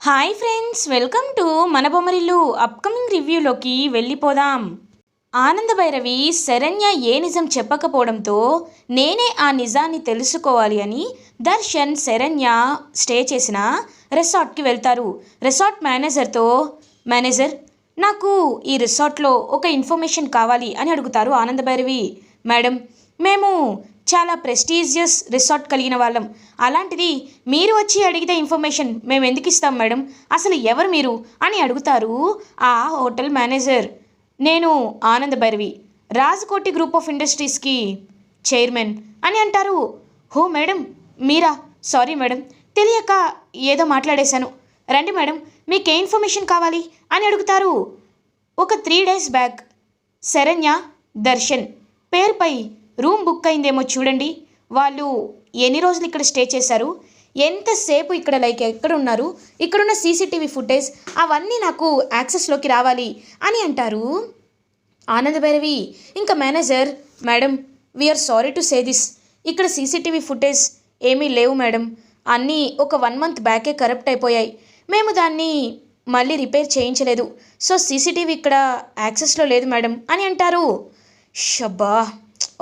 Hi friends, welcome to మన Bommarillu. Upcoming రివ్యూలోకి వెళ్ళిపోదాం. ఆనంద భైరవి శరణ్య ఏ నిజం చెప్పకపోవడంతో నేనే ఆ నిజాన్ని తెలుసుకోవాలి అని దర్శన్ శరణ్య స్టే చేసిన రిసార్ట్కి వెళ్తారు. రిసార్ట్ మేనేజర్తో, మేనేజర్ నాకు ఈ రిసార్ట్లో ఒక ఇన్ఫర్మేషన్ కావాలి అని అడుగుతారు ఆనంద భైరవి. మేడం, మేము చాలా ప్రెస్టీజియస్ రిసార్ట్ కలిగిన వాళ్ళం, అలాంటిది మీరు వచ్చి అడిగితే ఇన్ఫర్మేషన్ మేము ఎందుకు ఇస్తాం మేడం, అసలు ఎవరు మీరు అని అడుగుతారు ఆ హోటల్ మేనేజర్. నేను ఆనంద భైరవి, రాజకోటి గ్రూప్ ఆఫ్ ఇండస్ట్రీస్కి చైర్మన్ అని అంటారు. హో మేడం, మీరా? సారీ మేడం, తెలియక ఏదో మాట్లాడేశాను. రండి మేడం, మీకు ఏ ఇన్ఫర్మేషన్ కావాలి అని అడుగుతారు. ఒక 3 days బ్యాక్ శరణ్య, దర్శన్ పేరుపై రూమ్ బుక్ అయిందేమో చూడండి. వాళ్ళు ఎన్ని రోజులు ఇక్కడ స్టే చేశారు, ఎంతసేపు ఇక్కడ ఎక్కడ ఉన్నారు, ఇక్కడున్న సీసీటీవీ ఫుటేజ్ అవన్నీ నాకు యాక్సెస్లోకి రావాలి అని అంటారు ఆనంద భైరవి. ఇంకా manager, madam we're sorry to say this, ఇక్కడ సీసీటీవీ ఫుటేజ్ ఏమీ లేవు మేడం, అన్నీ ఒక 1 month బ్యాకే కరప్ట్ అయిపోయాయి, మేము దాన్ని మళ్ళీ రిపేర్ చేయించలేదు, సో సీసీటీవీ ఇక్కడ యాక్సెస్లో లేదు మేడం అని అంటారు. షబ్బా,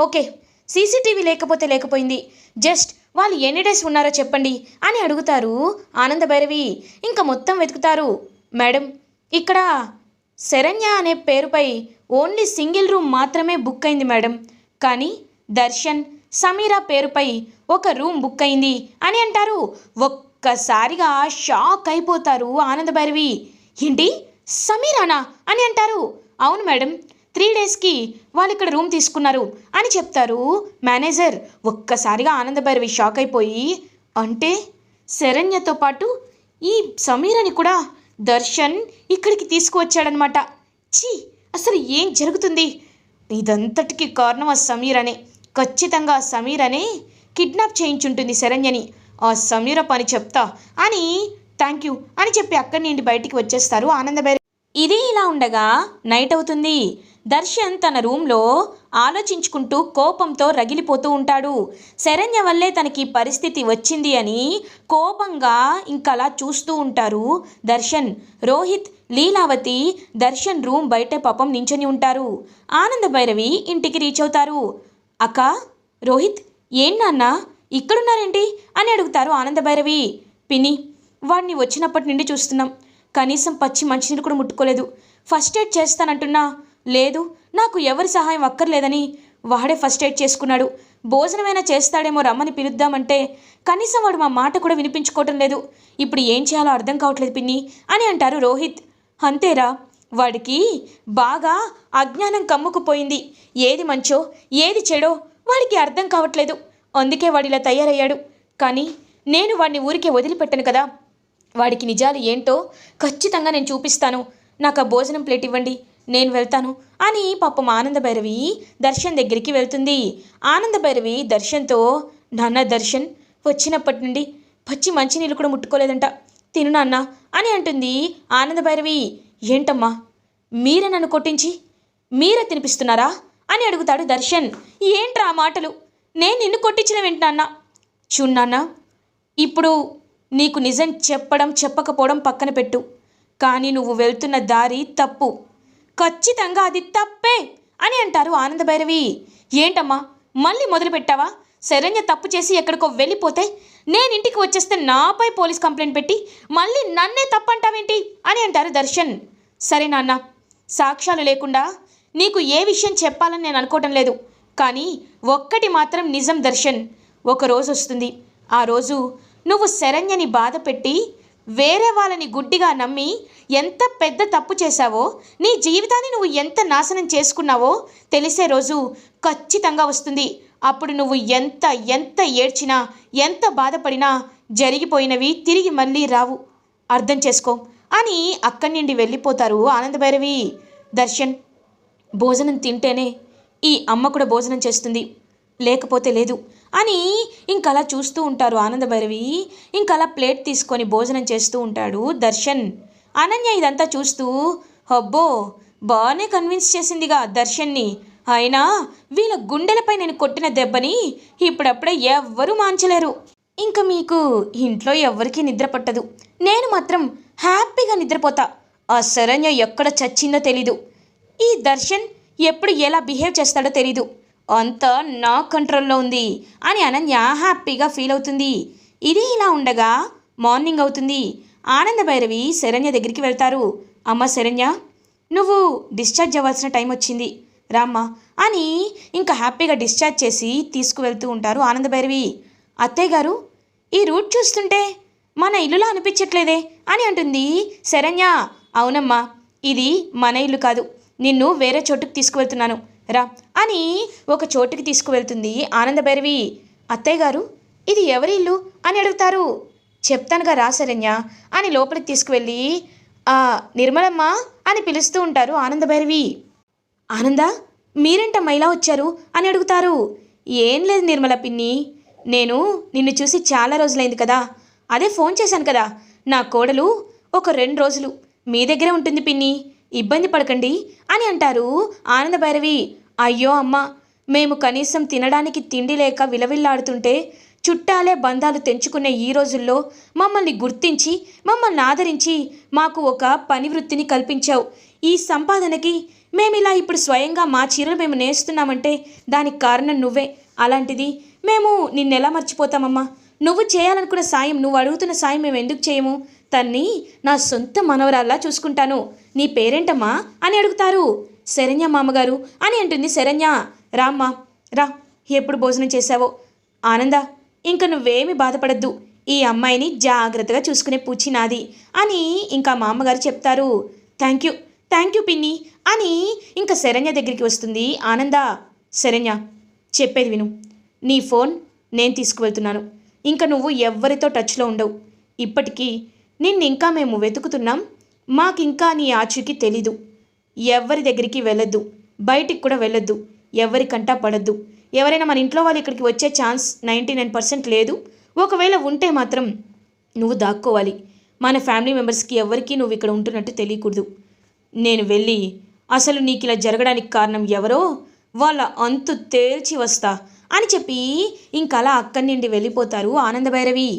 ఓకే, సీసీటీవీ లేకపోతే లేకపోయింది, జస్ట్ వాళ్ళు ఎన్ని డేస్ ఉన్నారో చెప్పండి అని అడుగుతారు ఆనంద భైరవి. ఇంకా మొత్తం వెతుకుతారు. మేడం, ఇక్కడ శరణ్య అనే పేరుపై ఓన్లీ సింగిల్ రూమ్ మాత్రమే బుక్ అయింది మేడం, కానీ దర్శన్, సమీరా పేరుపై ఒక రూమ్ బుక్ అయింది అని అంటారు. ఒక్కసారిగా షాక్ అయిపోతారు ఆనంద భైరవి. ఏంటి, సమీరానా అని అంటారు. అవును మేడం, 3 daysకి వాళ్ళు ఇక్కడ రూమ్ తీసుకున్నారు అని చెప్తారు మేనేజర్. ఒక్కసారిగా ఆనంద భైరవి షాక్ అయిపోయి, అంటే శరణ్యతో పాటు ఈ సమీరని కూడా దర్శన్ ఇక్కడికి తీసుకువచ్చాడనమాట. ఛీ, అసలు ఏం జరుగుతుంది? ఇదంతటికి కారణం ఆ సమీరనే, ఖచ్చితంగా సమీరనే కిడ్నాప్ చేయించుంటుంది శరణ్యని. ఆ సమీర పని చెప్తా అని థ్యాంక్ యూ అని చెప్పి అక్కడి నుండి బయటికి వచ్చేస్తారు ఆనంద భైరవి. ఇది ఇలా ఉండగా నైట్ అవుతుంది. దర్శన్ తన రూమ్లో ఆలోచించుకుంటూ కోపంతో రగిలిపోతూ ఉంటాడు. శరణ్య వల్లే తనకి పరిస్థితి వచ్చింది అని కోపంగా ఇంకలా చూస్తూ ఉంటారు దర్శన్. రోహిత్, లీలావతి దర్శన్ రూమ్ బయట పాపం నించొని ఉంటారు. ఆనంద భైరవి ఇంటికి రీచ్ అవుతారు. అక్క, రోహిత్, ఏం నాన్న ఇక్కడున్నారేంటి అని అడుగుతారు ఆనంద భైరవి. పిన్ని, వాడిని వచ్చినప్పటి నుండి చూస్తున్నాం, కనీసం పచ్చి మంచినీళ్ళు కూడా ముట్టుకోలేదు, ఫస్ట్ ఎయిడ్ చేస్తానంటున్నా లేదు, నాకు ఎవరి సహాయం అక్కర్లేదని వాడే ఫస్ట్ ఎయిడ్ చేసుకున్నాడు, భోజనమైనా చేస్తాడేమో రమ్మని పిలుద్దామంటే కనీసం వాడు మా మాట కూడా వినిపించుకోవటం లేదు, ఇప్పుడు ఏం చేయాలో అర్థం కావట్లేదు పిన్ని అని అంటారు రోహిత్. అంతేరా, వాడికి బాగా అజ్ఞానం కమ్ముకుపోయింది, ఏది మంచో ఏది చెడో వాడికి అర్థం కావట్లేదు, అందుకే వాడిలా తయారయ్యాడు. కానీ నేను వాడిని ఊరికే వదిలిపెట్టను కదా, వాడికి నిజాలు ఏంటో ఖచ్చితంగా నేను చూపిస్తాను, నాకు ఆ భోజనం ప్లేట్ ఇవ్వండి, నేను వెళ్తాను అని పాపం ఆనంద భైరవి దర్శన్ దగ్గరికి వెళ్తుంది. ఆనంద భైరవి దర్శన్తో, నాన్న దర్శన్ వచ్చినప్పటి నుండి పచ్చి మంచినీళ్ళు కూడా ముట్టుకోలేదంట, తిను నాన్న అని అంటుంది ఆనంద భైరవి. ఏంటమ్మా, మీరే నన్ను కొట్టించి మీరే తినిపిస్తున్నారా అని అడుగుతాడు దర్శన్. ఏంట్రా ఆ మాటలు, నేను నిన్ను కొట్టించిన వింటున్నా. చూన్నాన్న, ఇప్పుడు నీకు నిజం చెప్పడం చెప్పకపోవడం పక్కన పెట్టు, కానీ నువ్వు వెళ్తున్న దారి తప్పు, ఖచ్చితంగా అది తప్పే అని అంటారు ఆనంద భైరవి. ఏంటమ్మా, మళ్ళీ మొదలు పెట్టావా? శరణ్య తప్పు చేసి ఎక్కడికో వెళ్ళిపోతే నేను ఇంటికి వచ్చేస్తే నాపై పోలీస్ కంప్లైంట్ పెట్టి మళ్ళీ నన్నే తప్పంటావేంటి అని అంటారు దర్శన్. సరే నాన్న, సాక్ష్యాలు లేకుండా నీకు ఏ విషయం చెప్పాలని నేను అనుకోవటం లేదు, కానీ ఒక్కటి మాత్రం నిజం దర్శన్, ఒక రోజు వస్తుంది, ఆ రోజు నువ్వు శరణ్యని బాధ పెట్టి వేరే వాళ్ళని గుడ్డిగా నమ్మి ఎంత పెద్ద తప్పు చేశావో, నీ జీవితాన్ని నువ్వు ఎంత నాశనం చేసుకున్నావో తెలిసే రోజు ఖచ్చితంగా వస్తుంది. అప్పుడు నువ్వు ఎంత ఎంత ఏడ్చినా ఎంత బాధపడినా జరిగిపోయినవి తిరిగి మళ్ళీ రావు, అర్థం చేసుకో అని అక్కడి నుండి వెళ్ళిపోతారు ఆనంద భైరవి. దర్శన్, భోజనం తింటేనే ఈ అమ్మ కూడా భోజనం చేస్తుంది, లేకపోతే లేదు అని ఇంకలా చూస్తూ ఉంటారు ఆనంద భైరవి. ఇంకలా ప్లేట్ తీసుకొని భోజనం చేస్తూ ఉంటాడు దర్శన్. అనన్య ఇదంతా చూస్తూ, అబ్బో బాగానే కన్విన్స్ చేసిందిగా దర్శన్ని, అయినా వీళ్ళ గుండెలపై నేను కొట్టిన దెబ్బని ఇప్పుడప్పుడే ఎవ్వరూ మాంచలేరు, ఇంకా మీకు ఇంట్లో ఎవ్వరికీ నిద్ర పట్టదు, నేను మాత్రం హ్యాపీగా నిద్రపోతా. ఆ శరణ్య ఎక్కడ చచ్చిందో తెలీదు. ఈ దర్శన్ ఎప్పుడు ఎలా బిహేవ్ చేస్తాడో తెలీదు. అంతా నా కంట్రోల్లో ఉంది అని అనన్య హ్యాపీగా ఫీల్ అవుతుంది. ఇది ఇలా ఉండగా మార్నింగ్ అవుతుంది. ఆనంద భైరవి శరణ్య దగ్గరికి వెళ్తారు. అమ్మ శరణ్య, నువ్వు డిశ్చార్జ్ అవ్వాల్సిన టైం వచ్చింది, రామ్మా అని ఇంకా హ్యాపీగా డిశ్చార్జ్ చేసి తీసుకువెళ్తూ ఉంటారు ఆనంద భైరవి. అత్తయ్య గారు, ఈ రూట్ చూస్తుంటే మన ఇల్లులా అనిపించట్లేదే అని అంటుంది శరణ్య. అవునమ్మా, ఇది మన ఇల్లు కాదు, నిన్ను వేరే చోటుకు తీసుకువెళ్తున్నాను రా అని ఒక చోటుకి తీసుకువెళ్తుంది ఆనంద భైరవి. అత్తయ్య గారు, ఇది ఎవరి ఇల్లు అని అడుగుతారు. చెప్తానుగా రా శరణ్య అని లోపలికి తీసుకువెళ్ళి నిర్మలమ్మ అని పిలుస్తూ ఉంటారు ఆనంద భైరవి. ఆనంద, మీరేంటమ్మా ఇలా వచ్చారు అని అడుగుతారు. ఏం లేదు నిర్మల పిన్ని, నేను నిన్ను చూసి చాలా రోజులైంది కదా, అదే ఫోన్ చేశాను కదా. నా కోడలు ఒక 2 రోజులు మీ దగ్గరే ఉంటుంది పిన్ని, ఇబ్బంది పడకండి అని అంటారు ఆనంద భైరవి. అయ్యో అమ్మ, మేము కనీసం తినడానికి తిండి లేక విలవిల్లాడుతుంటే చుట్టాలే బంధాలు తెంచుకునే ఈ రోజుల్లో మమ్మల్ని గుర్తించి మమ్మల్ని ఆదరించి మాకు ఒక పని వృత్తిని కల్పించావు. ఈ సంపాదనకి మేమిలా ఇప్పుడు స్వయంగా మా చీరలు మేము నేస్తున్నామంటే దానికి కారణం నువ్వే. అలాంటిది మేము నిన్నెలా మర్చిపోతామమ్మా? నువ్వు చేయాలనుకున్న సాయం, నువ్వు అడుగుతున్న సాయం మేము ఎందుకు చేయము? తన్ని నా సొంత మనవరాల్లా చూసుకుంటాను. నీ పేరేంటమ్మా అని అడుగుతారు. శరణ్య మామగారు అని అంటుంది శరణ్య. రామ్మా రా, ఎప్పుడు భోజనం చేశావో. ఆనంద, ఇంక నువ్వేమి బాధపడద్దు, ఈ అమ్మాయిని జాగ్రత్తగా చూసుకునే పూచి నాది అని ఇంకా మా అమ్మగారు చెప్తారు. థ్యాంక్ యూ పిన్ని అని ఇంకా శరణ్య దగ్గరికి వస్తుంది ఆనంద. శరణ్య, చెప్పేది విను, నీ ఫోన్ నేను తీసుకువెళ్తున్నాను. ఇంకా నువ్వు ఎవ్వరితో టచ్లో ఉండవు. ఇప్పటికీ నిన్నింకా మేము వెతుకుతున్నాం, మాకింకా నీ ఆచూకీ తెలీదు. ఎవరి దగ్గరికి వెళ్ళొద్దు, బయటికి కూడా వెళ్ళొద్దు, ఎవరికంటా పడద్దు. ఎవరైనా మన ఇంట్లో వాళ్ళు ఇక్కడికి వచ్చే ఛాన్స్ 99% లేదు. ఒకవేళ ఉంటే మాత్రం నువ్వు దాక్కోవాలి. మన ఫ్యామిలీ మెంబర్స్కి ఎవరికీ నువ్వు ఇక్కడ ఉంటున్నట్టు తెలియకూడదు. నేను వెళ్ళి అసలు నీకు ఇలా జరగడానికి కారణం ఎవరో వాళ్ళ అంతు తేల్చి వస్తా అని చెప్పి ఇంకలా అక్కడి నుండి వెళ్ళిపోతారు ఆనంద భైరవి.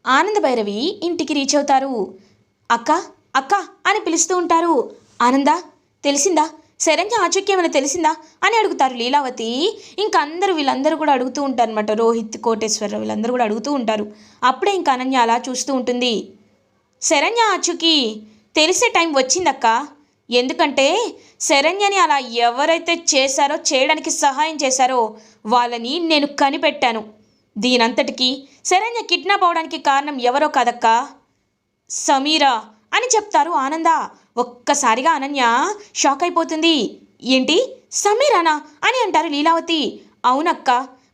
ఆనంద భైరవి ఇంటికి రీచ్ అవుతారు. అక్క అక్క అని పిలుస్తూ ఉంటారు. ఆనంద, తెలిసిందా? శరణ్య ఆచూక్యం ఏమైనా తెలిసిందా అని అడుగుతారు లీలావతి. ఇంకా వీళ్ళందరూ కూడా అడుగుతూ ఉంటారు అనమాట. రోహిత్, కోటేశ్వరరావు వీళ్ళందరూ కూడా అడుగుతూ ఉంటారు. అప్పుడే ఇంకా అనన్య అలా చూస్తూ ఉంటుంది. శరణ్య ఆచూకీ తెలిసే టైం వచ్చిందక్క. ఎందుకంటే శరణ్యని అలా ఎవరైతే చేశారో, చేయడానికి సహాయం చేశారో వాళ్ళని నేను కనిపెట్టాను. దీనంతటికీ శరణ్య కిడ్నాప్ అవడానికి కారణం ఎవరో కాదక్క, సమీరా అని చెప్తారు ఆనంద. ఒక్కసారిగా అనన్య షాక్ అయిపోతుంది. ఏంటి, సమీరానా అని అంటారు లీలావతి. అవునక్క,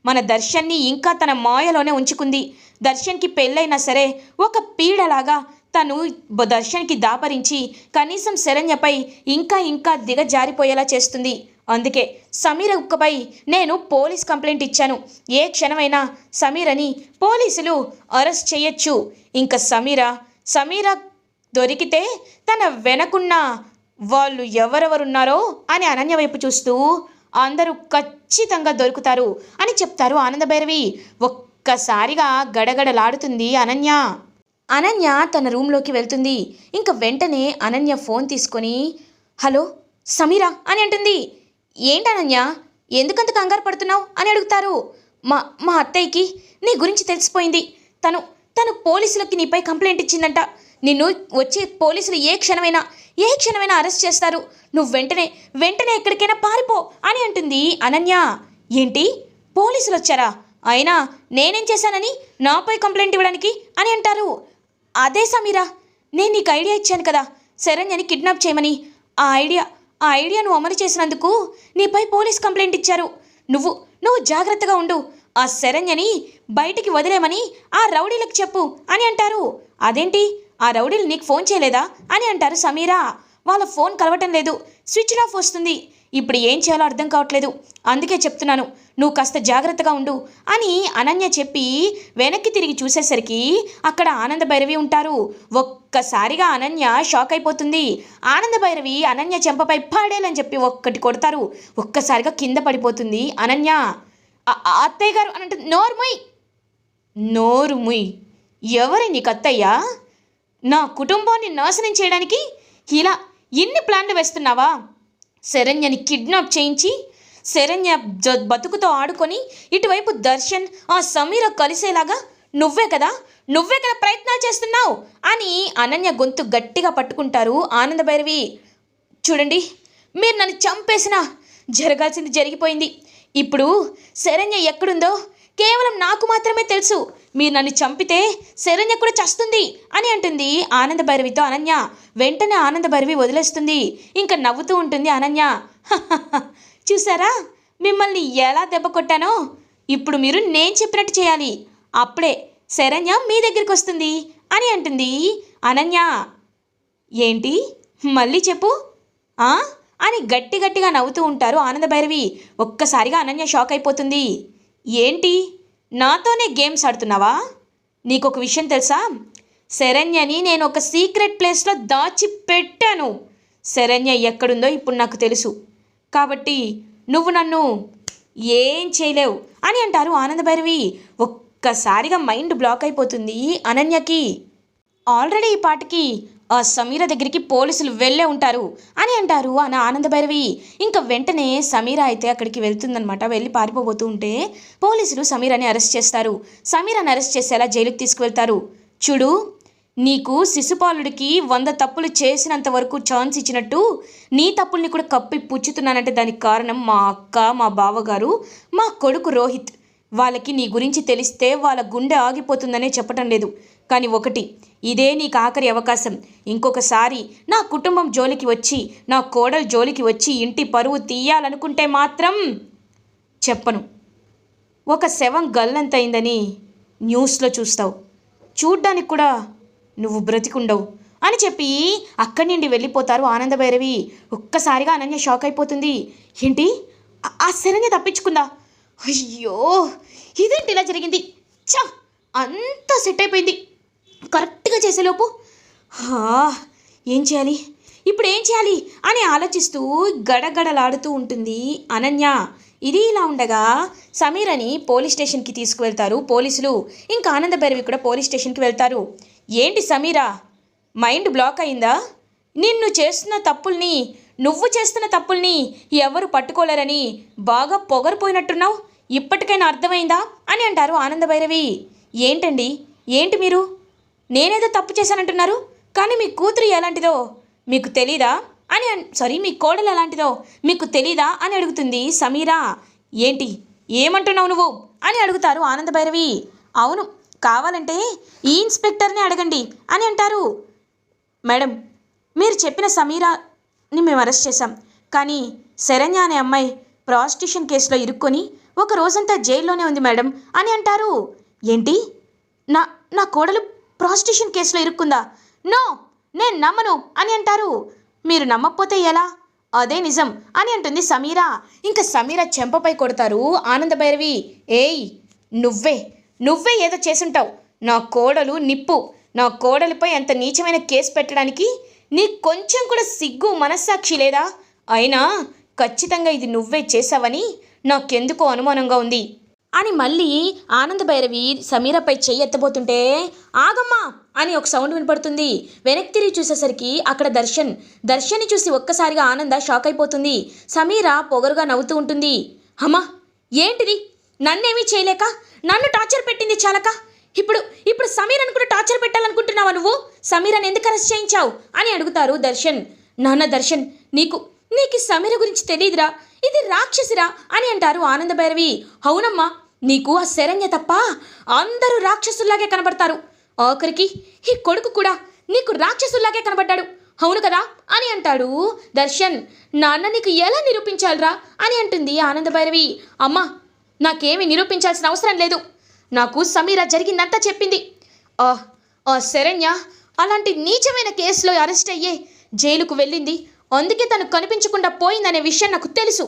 మన దర్శన్ని ఇంకా తన మాయలోనే ఉంచుకుంది. దర్శన్కి పెళ్ళైనా సరే ఒక పీడలాగా తను దర్శన్కి దాపరించి కనీసం శరణ్యపై ఇంకా దిగజారిపోయేలా చేస్తుంది. అందుకే సమీర ఉక్కపై నేను పోలీస్ కంప్లైంట్ ఇచ్చాను. ఏ క్షణమైనా సమీరని పోలీసులు అరెస్ట్ చేయొచ్చు. ఇంకా సమీర దొరికితే తన వెనకున్న వాళ్ళు ఎవరెవరున్నారో అని అనన్య వైపు చూస్తూ అందరూ ఖచ్చితంగా దొరుకుతారు అని చెప్తారు ఆనంద భైరవి. ఒక్కసారిగా గడగడలాడుతుంది అనన్య తన రూమ్లోకి వెళ్తుంది. ఇంకా వెంటనే అనన్య ఫోన్ తీసుకొని హలో సమీరా అని అంటుంది. ఏంటనన్య, ఎందుకంత కంగారు పడుతున్నావు అని అడుగుతారు. మా అత్తయ్యకి నీ గురించి తెలిసిపోయింది. తను పోలీసులకి నీపై కంప్లైంట్ ఇచ్చిందంట. నిన్ను వచ్చే పోలీసులు ఏ క్షణమైనా అరెస్ట్ చేస్తారు. నువ్వు వెంటనే ఎక్కడికైనా పారిపో అని అంటుంది అనన్య. ఏంటి, పోలీసులు వచ్చారా? అయినా నేనేం చేశానని నాపై కంప్లైంట్ ఇవ్వడానికి అని అంటారు. అదే సమీరా, నేను నీకు ఐడియా ఇచ్చాను కదా శరణ్యని కిడ్నాప్ చేయమని. ఆ ఐడియా నువ్వు అమలు చేసినందుకు నీపై పోలీస్ కంప్లైంట్ ఇచ్చారు. నువ్వు జాగ్రత్తగా ఉండు. ఆ శరణ్యని బయటికి వదిలేమని ఆ రౌడీలకు చెప్పు అని అంటారు. అదేంటి, ఆ రౌడీలు నీకు ఫోన్ చేయలేదా అని అంటారు సమీరా. వాళ్ళ ఫోన్ కలవటం లేదు, స్విచ్ ఆఫ్ వస్తుంది. ఇప్పుడు ఏం చేయాలో అర్థం కావట్లేదు. అందుకే చెప్తున్నాను, నువ్వు కాస్త జాగ్రత్తగా ఉండు అని అనన్య చెప్పి వెనక్కి తిరిగి చూసేసరికి అక్కడ ఆనంద భైరవి ఉంటారు. ఒక్కసారిగా అనన్య షాక్ అయిపోతుంది. ఆనంద భైరవి అనన్య చెంపపై పడేలని చెప్పి ఒక్కటి కొడతారు. ఒక్కసారిగా కింద పడిపోతుంది అనన్య. అత్తయ్య గారు అని అంటే నోరు ముయ్. ఎవరి నీకు అత్తయ్యా? నా కుటుంబాన్ని నాశనం చేయడానికి ఇలా ఇన్ని ప్లాన్లు వేస్తున్నావా? శరణ్యని కిడ్నాప్ చేయించి శరణ్య బతుకుతో ఆడుకొని ఇటువైపు దర్శన్ ఆ సమీర కలిసేలాగా నువ్వే కదా ప్రయత్నాలు చేస్తున్నావు అని అనన్య గొంతు గట్టిగా పట్టుకుంటారు ఆనందభైరవి. చూడండి, మీరు నన్ను చంపేసినా జరగాల్సింది జరిగిపోయింది. ఇప్పుడు శరణ్య ఎక్కడుందో కేవలం నాకు మాత్రమే తెలుసు. మీరు నన్ను చంపితే శరణ్య కూడా చస్తుంది అని అంటుంది ఆనందభైరవితో అనన్య. వెంటనే ఆనందభైరవి వదిలేస్తుంది. ఇంకా నవ్వుతూ ఉంటుంది అనన్య. చూసారా మిమ్మల్ని ఎలా దెబ్బ కొట్టానో? ఇప్పుడు మీరు నేను చెప్పినట్టు చేయాలి, అప్పుడే శరణ్య మీ దగ్గరికి వస్తుంది అని అంటుంది అనన్య. ఏంటి మళ్ళీ చెప్పు అని గట్టిగా నవ్వుతూ ఉంటారు ఆనందభైరవి. ఒక్కసారిగా అనన్య షాక్ అయిపోతుంది. ఏంటి నాతోనే గేమ్స్ ఆడుతున్నావా? నీకొక విషయం తెలుసా? శరణ్యని నేను ఒక సీక్రెట్ ప్లేస్లో దాచిపెట్టాను. శరణ్య ఎక్కడుందో ఇప్పుడు నాకు తెలుసు, కాబట్టి నువ్వు నన్ను ఏం చేయలేవు అని అంటారు ఆనందభైరవి. ఒక్కసారిగా మైండ్ బ్లాక్ అయిపోతుంది అనన్యకి. ఆల్రెడీ ఈ పాటికి ఆ సమీర దగ్గరికి పోలీసులు వెళ్ళే ఉంటారు అని అంటారు ఆనందభైరవి. ఇంకా వెంటనే సమీర అయితే అక్కడికి వెళ్తుందనమాట. వెళ్ళి పారిపోతూ ఉంటే పోలీసులు సమీరని అరెస్ట్ చేస్తారు. సమీరని అరెస్ట్ చేసేలా జైలుకి తీసుకువెళ్తారు. చూడు, నీకు శిశుపాలుడికి 100 తప్పులు చేసినంత వరకు ఛాన్స్ ఇచ్చినట్టు నీ తప్పుల్ని కూడా కప్పి పుచ్చుతున్నానంటే దానికి కారణం మా అక్క, మా బావగారు, మా కొడుకు రోహిత్. వాళ్ళకి నీ గురించి తెలిస్తే వాళ్ళ గుండె ఆగిపోతుందనే చెప్పటం లేదు. కానీ ఒకటి, ఇదే నీకు ఆఖరి అవకాశం. ఇంకొకసారి నా కుటుంబం జోలికి వచ్చి, నా కోడలు జోలికి వచ్చి ఇంటి పరువు తీయాలనుకుంటే మాత్రం చెప్పను. ఒక శవం గల్లంతైందని న్యూస్లో చూస్తావు, చూడ్డానికి కూడా నువ్వు బ్రతికుండవు అని చెప్పి అక్కడి నుండి వెళ్ళిపోతారు ఆనందభైరవి. ఒక్కసారిగా అనన్య షాక్ అయిపోతుంది. ఏంటి, ఆ శరణ్య తప్పించుకుందా? అయ్యో, ఇదేంటి ఇలా జరిగింది? అంతా సెట్ అయిపోయింది. కరెక్ట్గా చేసేలోపు ఏం చేయాలి, ఇప్పుడు ఏం చేయాలి అని ఆలోచిస్తూ గడగడలాడుతూ ఉంటుంది అనన్య. ఇది ఇలా ఉండగా సమీరని పోలీస్ స్టేషన్కి తీసుకువెళ్తారు పోలీసులు. ఇంకా ఆనందభైరవి కూడా పోలీస్ స్టేషన్కి వెళ్తారు. ఏంటి సమీరా, మైండ్ బ్లాక్ అయిందా? నువ్వు చేస్తున్న తప్పుల్ని ఎవరు పట్టుకోలేరని బాగా పొగరిపోయినట్టున్నావు. ఇప్పటికైనా అర్థమైందా అని అంటారు ఆనందభైరవి. ఏంటండి, ఏంటి మీరు? నేనేదో తప్పు చేశానంటున్నారు, కానీ మీ కూతురు ఎలాంటిదో మీకు తెలీదా అని మీ కోడలు ఎలాంటిదో మీకు తెలీదా అని అడుగుతుంది సమీరా. ఏంటి, ఏమంటున్నావు నువ్వు అని అడుగుతారు ఆనందభైరవి. అవును, కావాలంటే ఈ ఇన్స్పెక్టర్ని అడగండి అని అంటారు. మేడం, మీరు చెప్పిన సమీరాని మేము అరెస్ట్ చేశాం, కానీ శరణ్య అనే అమ్మాయి ప్రాస్టిట్యూషన్ కేసులో ఇరుక్కొని ఒక రోజంతా జైల్లోనే ఉంది మేడం అని అంటారు. ఏంటి, నా కోడలు ప్రాస్టిట్యూషన్ కేసులో ఇరుక్కుందా? నో, నేను నమ్మను అని అంటారు. మీరు నమ్మకపోతే ఎలా? అదే నిజం అని అంటుంది సమీరా. ఇంకా సమీరా చెంపపై కొడతారు ఆనందభైరవి. ఏయ్, నువ్వే ఏదో చేసుంటావు. నా కోడలు నిప్పు. నా కోడలిపై అంత నీచమైన కేసు పెట్టడానికి నీకు కొంచెం కూడా సిగ్గు మనస్సాక్షి లేదా? అయినా ఖచ్చితంగా ఇది నువ్వే చేశావని నాకెందుకో అనుమానంగా ఉంది అని మళ్ళీ ఆనందభైరవి సమీరపై చెయ్యి ఎత్తబోతుంటే ఆగమ్మా అని ఒక సౌండ్ వినపడుతుంది. వెనక్కి తిరిగి చూసేసరికి అక్కడ దర్శన్ని చూసి ఒక్కసారిగా ఆనంద షాక్ అయిపోతుంది. సమీర పొగరుగా నవ్వుతూ ఉంటుంది. అమ్మా, ఏంటిది? నన్నేమీ చేయలేక నన్ను టార్చర్ పెట్టింది చాలక ఇప్పుడు సమీరను కూడా టార్చర్ పెట్టాలనుకుంటున్నావా నువ్వు? సమీరను ఎందుకు అరెస్ట్ చేయించావు అని అడుగుతారు దర్శన్. నాన్న దర్శన్, నీకు సమీర గురించి తెలియదురా, ఇది రాక్షసిరా అని అంటారు ఆనందభైరవి. అవునమ్మా, నీకు ఆ శరణ్య తప్ప అందరూ రాక్షసుల్లాగే కనబడతారు. ఆఖరికి ఈ కొడుకు కూడా నీకు రాక్షసుల్లాగే కనబడ్డాడు, అవును కదా అని అంటాడు దర్శన్. నాన్న, నీకు ఎలా నిరూపించాలిరా అని అంటుంది ఆనందభైరవి. అమ్మా, నాకేమీ నిరూపించాల్సిన అవసరం లేదు. నాకు సమీర జరిగిందంతా చెప్పింది. ఆ శరణ్య అలాంటి నీచమైన కేసులో అరెస్ట్ అయ్యే జైలుకు వెళ్ళింది, అందుకే తను కనిపించకుండా పోయిందనే విషయం నాకు తెలుసు.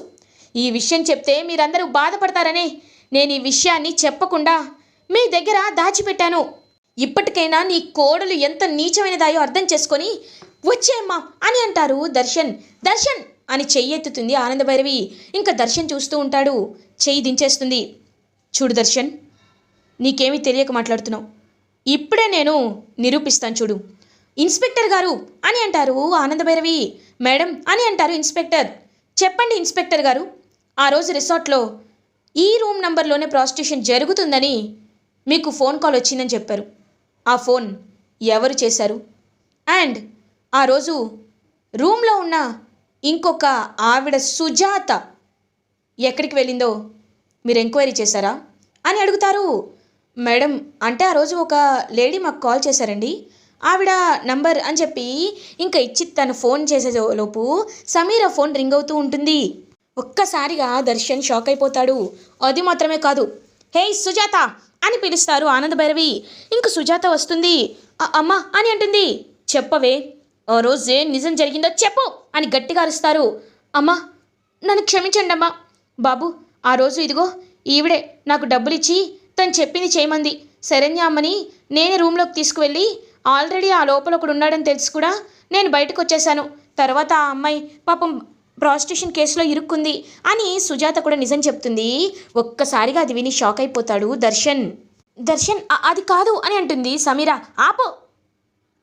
ఈ విషయం చెప్తే మీరందరూ బాధపడతారనే నేను ఈ విషయాన్ని చెప్పకుండా మీ దగ్గర దాచిపెట్టాను. ఇప్పటికైనా నీ కోడలు ఎంత నీచమైనదాయో అర్థం చేసుకొని వచ్చేమ్మా అని అంటారు దర్శన్ అని చెయ్యెత్తుతుంది ఆనందభైరవి. ఇంకా దర్శన్ చూస్తూ ఉంటాడు. చెయ్యి దించేస్తుంది. చూడు దర్శన్, నీకేమీ తెలియక మాట్లాడుతున్నావు. ఇప్పుడే నేను నిరూపిస్తాను చూడు. ఇన్స్పెక్టర్ గారు అని అంటారు ఆనందభైరవి. మేడం అని అంటారు ఇన్స్పెక్టర్. చెప్పండి ఇన్స్పెక్టర్ గారు, ఆ రోజు రిసార్ట్లో ఈ రూమ్ నంబర్లోనే ప్రాస్టిట్యూషన్ జరుగుతుందని మీకు ఫోన్ కాల్ వచ్చిందని చెప్పారు. ఆ ఫోన్ ఎవరు చేశారు? అండ్ ఆ రోజు రూమ్లో ఉన్న ఇంకొక ఆవిడ సుజాత ఎక్కడికి వెళ్ళిందో మీరు ఎంక్వైరీ చేశారా అని అడుగుతారు. మేడం అంటే ఆ రోజు ఒక లేడీ మాకు కాల్ చేశారండి, ఆవిడ నంబర్ అని చెప్పి ఇంకా ఇచ్చి తను ఫోన్ చేసే లోపు సమీర ఫోన్ రింగ్ అవుతూ ఉంటుంది. ఒక్కసారిగా దర్శన్ షాక్ అయిపోతాడు. అది మాత్రమే కాదు, హే సుజాత అని పిలుస్తారు ఆనందభైరవి. ఇంక సుజాత వస్తుంది. అమ్మా అని అంటుంది. చెప్పవే, ఆ రోజే నిజం జరిగిందో చెప్పు అని గట్టిగా అరుస్తారు. అమ్మా నన్ను క్షమించండి అమ్మా. బాబు ఆ రోజు ఇదిగో ఈవిడే నాకు డబ్బులు ఇచ్చి తను చెప్పింది చేయమంది. శరణ్య అమ్మని నేనే రూమ్లోకి తీసుకువెళ్ళి ఆల్రెడీ ఆ లోపల ఒకడు ఉన్నాడని తెలిసి కూడా నేను బయటకు వచ్చేసాను. తర్వాత ఆ అమ్మాయి పాపం ప్రాస్టిట్యూషన్ కేసులో ఇరుక్కుంది అని సుజాత కూడా నిజం చెప్తుంది. ఒక్కసారిగా అది విని షాక్ అయిపోతాడు దర్శన్. దర్శన్ అది కాదు అని అంటుంది సమీర. ఆపో,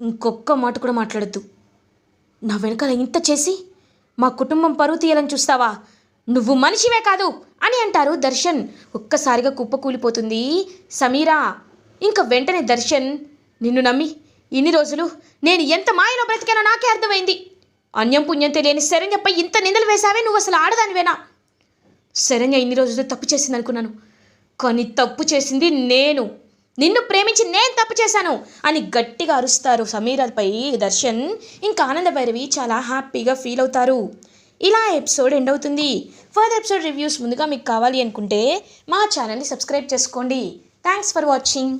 ఇంకొక్క మాట కూడా మాట్లాడద్దు. నా వెనకాల ఇంత చేసి మా కుటుంబం పరువు తీయాలని చూస్తావా? నువ్వు మనిషివే కాదు అని అంటారు దర్శన్. ఒక్కసారిగా కుప్పకూలిపోతుంది సమీర. ఇంకా వెంటనే దర్శన్, నిన్ను నమ్మి ఇన్ని రోజులు నేను ఎంత మాయలో బ్రతికానో నాకే అర్థమైంది. అన్యం పుణ్యం తెలియని శరణ్యపై ఇంత నిందలు వేశావే, నువ్వు అసలు ఆడదానివేనా? శరణ్య ఇన్ని రోజులు తప్పు చేసింది అనుకున్నాను, కానీ తప్పు చేసింది నేను. నిన్ను ప్రేమించి నేను తప్పు చేశాను అని గట్టిగా అరుస్తారు సమీరపై దర్శన్. ఇంకా ఆనందభైరవి చాలా హ్యాపీగా ఫీల్ అవుతారు. ఇలా ఎపిసోడ్ ఎండ్ అవుతుంది. ఫర్దర్ ఎపిసోడ్ రివ్యూస్ ముందుగా మీకు కావాలి అనుకుంటే మా ఛానల్ని సబ్స్క్రైబ్ చేసుకోండి. Thanks for watching.